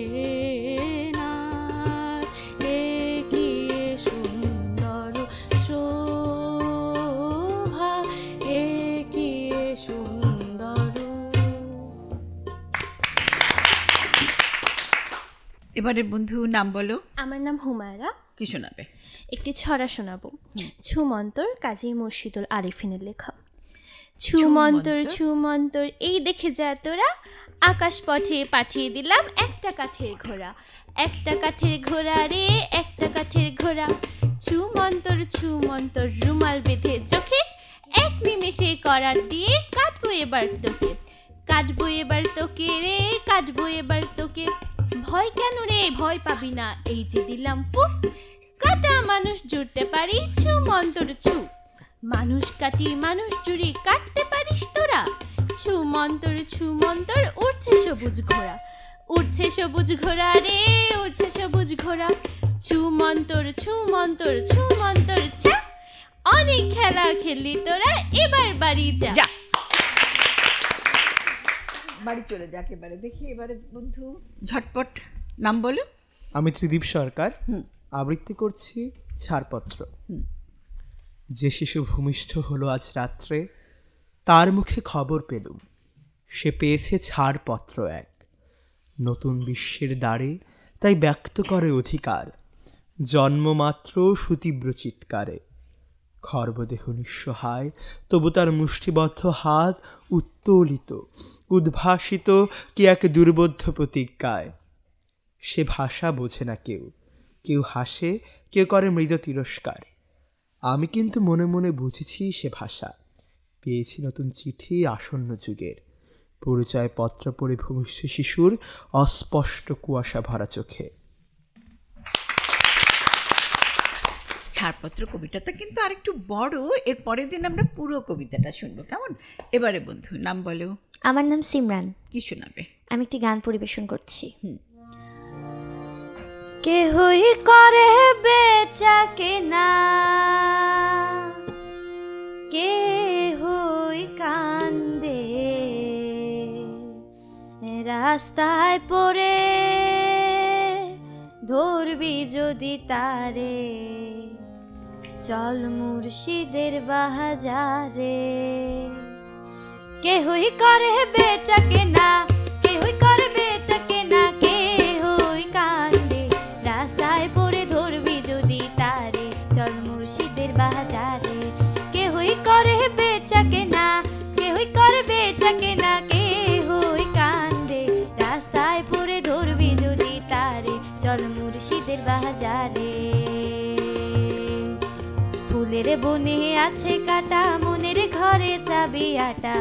নাথ। এ কি সুন্দর শোভা, এ কি সুন্দর। এবারে বন্ধু নাম বলো। আমার নাম হুমায়রা। কি শোনাবে? একটি ছড়া শোনাবো। ছুমন্তর কাজী মুর্শিদুল আরিফিনের লেখা। ছুমন্তর ছুমন্তর এই দেখে যা তোরা, আকাশ পথে পাঠিয়ে দিলাম একটা কাঠের ঘোড়া। একটা কাঠের ঘোড়া রে, একটা কাঠের ঘোড়া। ছুমন্তর ছুমন্তর রুমাল বেঁধে চোখে, এক নিমেষে করার দিয়ে কাটবো এবার তোকে। কাটবো এবার তোকে রে, কাটবো এবার তোকে। ভয় কেন রে, ভয় পাবি না, এই যে দিলাম ফুট। কাটা মানুষ জুড়তে পারি, ছুমন্তর ছু। মানুষ কাটি মানুষ জুড়ি, কাটতে পারিস তোরা। ছুমন্তর ছুমন্তর উড়ছে সবুজ ঘোড়া। উড়ছে সবুজ ঘোড়া রে, উড়ছে সবুজ ঘোড়া। ছুমন্তর ছুমন্তর ছুমন্তর ছ্যা, অনেক খেলা খেললি তোরা, এবার বাড়ি যা। বাড়ি চলে যাক এবারে। দেখি এবারে বন্ধু ঝটপট নাম বলো। আমি ত্রিদীপ সরকার, আবৃত্তি করছি ছাড়পত্র। যে শিশু ভূমিষ্ঠ হলো আজ রাত্রে, তার মুখে খবর পেলুম, সে পেয়েছে ছাড়পত্র এক। নতুন বিশ্বের দ্বারে তাই ব্যক্ত করে অধিকার, জন্মমাত্র সুতীব্র চিৎকারে। খর্বদেহ নিঃসহায়, তবু তার মুষ্টিবদ্ধ হাত উত্তোলিত, উদ্ভাসিত কি এক দুর্বোধ্য প্রতিজ্ঞায়। সে ভাষা বোঝে না কেউ, কেউ হাসে, কেউ করে মৃদ তিরস্কার। আমি কিন্তু মনে মনে বুঝেছি সে ভাষা। পেয়েছি নতুন চিঠি আসন্ন যুগের, পরিচয় পত্র পড়ে ভূমিষ্ঠ শিশুর অস্পষ্ট কুয়াশা ভরা চোখে। ছাড়পত্র কবিতাটা কিন্তু আরেকটু বড়, এর পরের দিন আমরা পুরো কবিতাটা শুনবো, কেমন? এবারে বন্ধু নাম বলো। আমার নাম সিমরান। কি শোনাবে? আমি একটি গান পরিবেশন করছি। কেহই করে বেচা কেনা, কেহই কান্দে, রাস্তায় পড়ে ধরবি যদি তারে, চল মুর্শিদের বাজারে। কেহই করে বেচা কেনা, কেহই করে বেচা কেনা, কেহই কান্দে, রাস্তায় পড়ে ধরবি যদি তারে, চল মুর্শিদের বাজারে। কেহই করে বেচা কেনা, কেহই করে বেচা কেনা, কেহই কান্দে, রাস্তায় পড়ে ধরবি যদি তারে, চল মুর্শিদের বাজারে। ফুলের বনে আছে কাটা, মনের ঘরে চাবি আটা,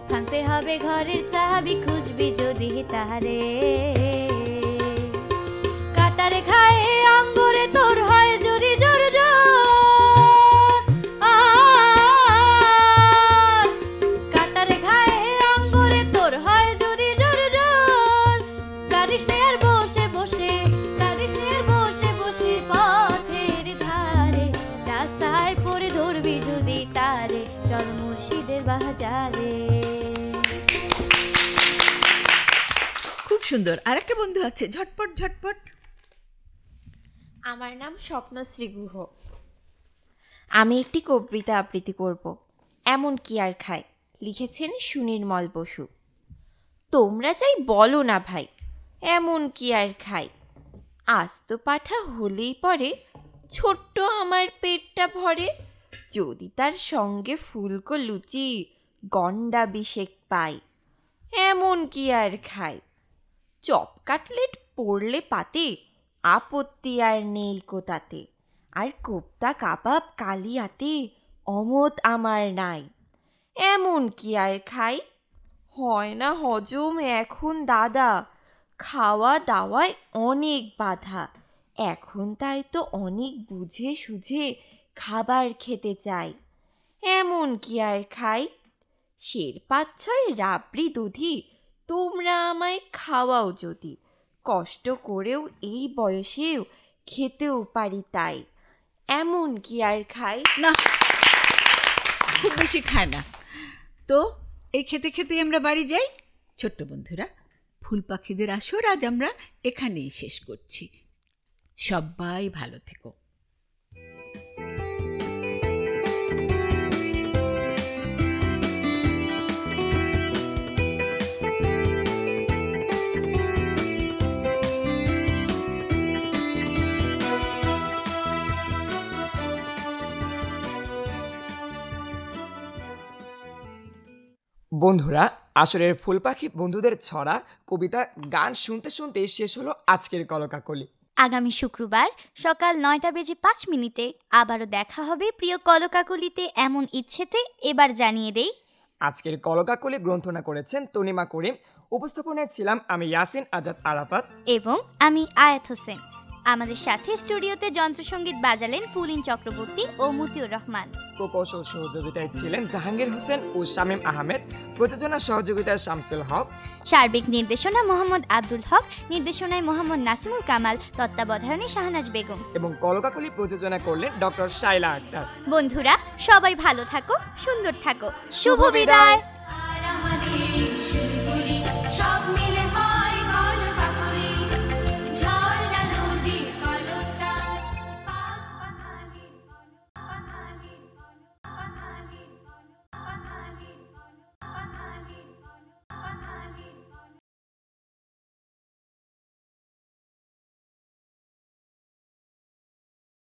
ভাঙতে হবে ঘরের চাবি, খুঁজবি যদি তারে। কাটার খায়ে অঙ্গরে তোর হয় জোরি জোর জোর, কাটার খায়ে অঙ্গরে তোর হয় জোরি জোর জোর। কারিস নে আর বসে বসে, কারিস নে আর বসে বসে, পথের ধারে রাস্তায় পড়ে ধরবি যদি তারে, চল মুর্শিদের বাজারে। খুব সুন্দর। আরেকটা বন্ধু আছে, ঝটপট ঝটপট। আমার নাম স্বপ্নশ্রী গুহ। আমি একটি কবিতা আবৃত্তি করব। এমন কি আর খায়, লিখেছেন সুনির্মল বসু। তোমরা যাই বলো না ভাই, এমন কি আর খাই, আস্ত পাঠা হলেই পরে ছোট্ট আমার পেটটা ভরে। যদি তার সঙ্গে ফুলকো লুচি, গন্ডা বিশেক পাই, এমন কি আর খাই। চপ কাটলেট পড়লে পাতে, আপত্তি আর নেই কোতাতে। আর কোপ্তা কাবাব কালিয়াতে, অমত আমার নাই, এমন কি আর খাই। হয় না হজম এখন দাদা, খাওয়া দাওয়ায় অনেক বাধা। এখন তাই তো অনেক বুঝে সুঝে খাবার খেতে চাই। এমন কি আর খাই? 5-6 রাবড়ি দুধি তোমরা আমায় খাওয়াও যদি, কষ্ট করেও এই বয়সেও খেতেও পারি তাই। এমন কি আর খাই? না, খুব বেশি খায় না তো। এই খেতে খেতে আমরা বাড়ি যাই। ছোট্ট বন্ধুরা, ফুল পাখিদের আসর আজ আমরা এখানেই শেষ করছি। সবাই ভালো থেকো। বন্ধুরা, আসরের ফুল পাখি বন্ধুদের ছড়া, কবিতা, গান শুনতে শুনতে শেষ হলো আজকের কলকাকলি। আগামী শুক্রবার সকাল 9:05 আবারও দেখা হবে প্রিয় কলকাকলিতে। এমন ইচ্ছেতে এবার জানিয়ে দেই, আজকের কলকাকলি গ্রন্থনা করেছেন তনিমা করিম। উপস্থাপনায় ছিলাম আমি ইয়াসিন আজাদ আরাফাত এবং আমি আয়াত হোসেন। আমাদের সাথে স্টুডিওতে যন্ত্রসঙ্গীত বাজালেন পুলিন চক্রবর্তী ও মতিউর রহমান। প্রকৌশল সহযোগিতায় ছিলেন জাহাঙ্গীর হোসেন ও শামীম আহমেদ। প্রযোজনা সহযোগিতায় শামসুল হক। সার্বিক নির্দেশনা মোহাম্মদ আব্দুল হক, নির্দেশনায় মোহাম্মদ নাসিমুল কামাল, তত্ত্বাবধানে শাহনাজ বেগম এবং কলকাকলি প্রযোজনা করলেন ডক্টর শাইলা আক্তার। বন্ধুরা, সবাই ভালো থাকো, সুন্দর থাকো। শুভ বিদায়।